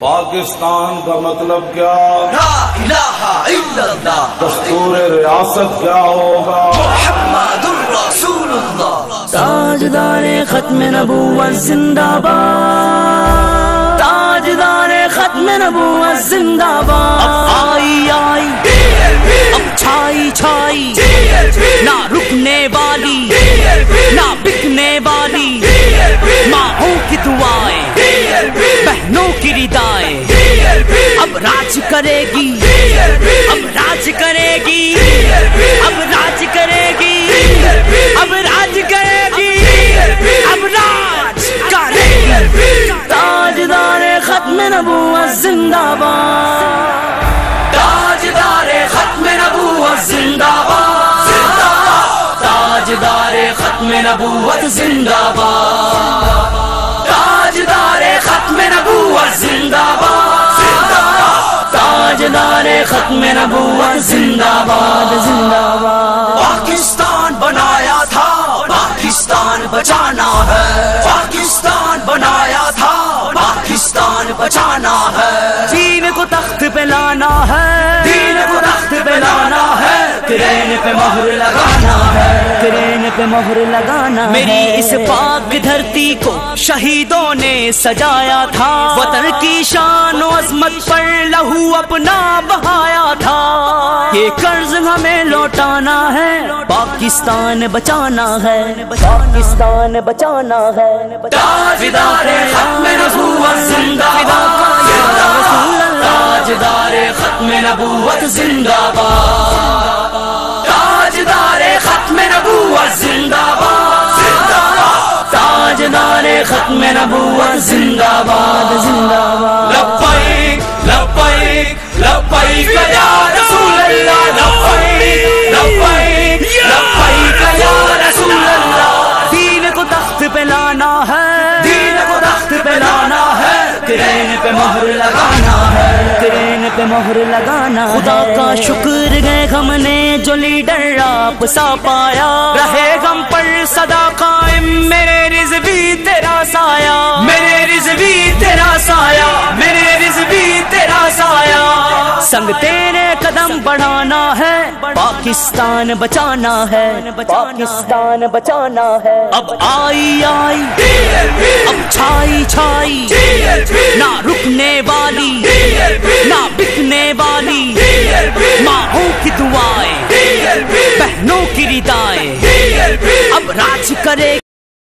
پاکستان کا مطلب کیا؟ لا الہ الا اللہ. دستور ریاست کیا ہوگا؟ محمد رسول اللہ. تاجدار ختم نبوت زندہ باد، تاجدار ختم نبوت زندہ باد. اب آئی اب چھائی چھائی، نہ رکنے والی نہ بکنے والی، ماؤں کی دعائیں بہنوں کی ردائیں، اب راج کرے گی اب راج کرے گی اب راج کرے گی اب راج کرے گی اب راج کرے گی. تاجدار ختم نبوت زندہ باد، تاجدار ختم نبوت زندہ باد، تاجدار ختم نبوت زندہ باد، تاجدار ختم نبوت زندہ باد، تاجدار ختم نبوت زندہ باد زندہ باد. پاکستان بنایا تھا پاکستان بچانا ہے، پاکستان بنایا تھا پاکستان بچانا ہے. دین کو تخت پہ لانا ہے، دین کو تخت پہ لانا ہے، کرین پہ مہر لگانا ہے، کرین پہ مہر لگانا ہے. میری اس پاک دھرتی کو شہیدوں نے سجایا تھا، وطن کی شان و عظمت پر لہو اپنا بہایا تھا. یہ قرض ہمیں لوٹانا ہے، پاکستان بچانا ہے، پاکستان بچانا ہے. تاجدار ختم نبوت زندہ باد، تاجدار ختم نبوت زندہ باد، تاجدار ختم نبوت زندہ باد، تاجدار ختم نبوت زندہ باد زندہ باد. لبیک لبیک لبیک یا رسول اللہ، لبیک لبیک لبیک یا رسول اللہ. دین کو تخت پہ لانا ہے، دین کو تخت پہ لانا ہے، کرین پہ مہر لگانا ہے، کرین پہ مہر لگانا ہے. خدا کا شکر ہے ہم نے جو لیڈر آپ سا پایا، رہے غم پر صدا قائم میرے رضوی تیرا سایہ، میرے رضوی تیرا سایہ، میرے رضوی تیرا سایہ. سنگ تیرے قدم بڑھانا ہے، پاکستان بچانا ہے، پاکستان بچانا ہے. اب آئی اب چھائی چھائی، نہ رکنے والی نہ بکنے والی، ماؤں کی دعائیں بہنوں کی ردائیں، اب راج کرے